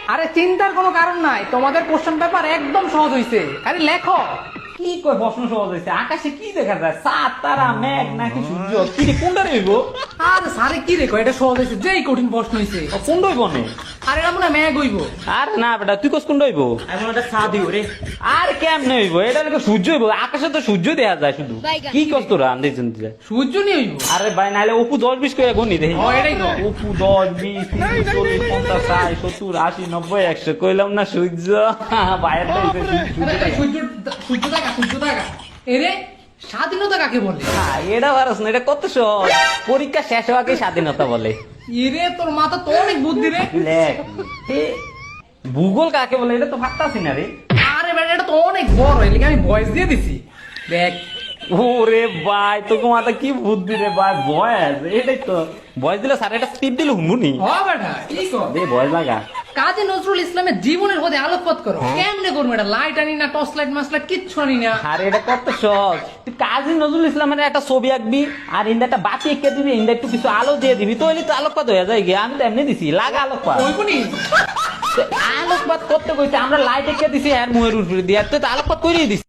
আরে চিন্তার কোনো কারণ নাই, তোমাদের কোশ্চেন পেপার একদম সহজ হইছে, খালি লেখো। কি কই প্রশ্ন সহজ হয়েছে? আকাশে কি দেখা যায়? চাঁদ, তারা, মেঘ নাকি সূর্য? কি রে, কোনটা রইব? আর সারে কি রেখো, এটা সহজ হইছে, যেই কঠিন প্রশ্ন হইছে। কোনটা হইব নে? আর এটা মনে হয় ম্যাগ হইব। আর না বেটা, তুই কস কোনটা হইব? এখন একটা চা দিও রে। আর কেমনে হইব? এটা লোকে সূর্য হইব, আকাশে তো সূর্য দেখা যায় শুধু। কি কস তোরা আন্দাইছেন? সূর্য নিয়ে হইব। আরে ভাই, নাহলে অপু 10-20 করে গনি দেখি। ও, এটাই তো। অপু 10-20 30 40 50 60 70 80 90 100 কইলাম না সূর্য। বাইরে তো হইছে সূর্য। আরে, সূর্য সূর্য দেখা, সূর্য দেখা। এরে স্বাধীনতা কাকে বলে? এটা পারস না, এটা কত সহজ। পরীক্ষা শেষ হওয়াকে স্বাধীনতা বলে। এরে তোর মাথা তো অনেক বুদ্ধি রে। লেখ। এ, ভূগোল কাকে বলে এটা তো ভাবতাছি না রে। আরে বেটা, এটা তো অনেক বড়, এলিকে আমি ভয়েস দিয়ে দিছি। দেখ। ওরে ভাই, তোকে মাথা কি বুদ্ধি রে ভাই। বয়স এটাই তো, বয়স দিলে স্যার এটা স্পিড দিলে হুমুনি হ বেটা, কি কর? দে, বয়স লাগা। কাজী নজরুল ইসলামের জীবনের প্রতি আলোকপাত করো। কেমনে করবো এটা? লাইট আনি না, টর্চ লাইট মাসলাইট কিচ্ছু আনি না। আরে এটা কত সহজ। তুই কাজী নজরুল ইসলামের একটা ছবি আঁকবি, আর ইন্দা একটা বাতি এঁকে দিবি, ইন্দা একটু কিছু আলো দিয়ে দিবি, তো এলি তো আলোকপাত হয়ে যায় গিয়ে। আমি তো এমনি দিছি, লাগা আলোকপাত। ওইগুনি তো আলোকপাত করতে কইতে আমরা লাইট এঁকে দিছি আর মুহের উপরে দিয়ে, তুই তো আলোকপাত করিয়ে দিছি।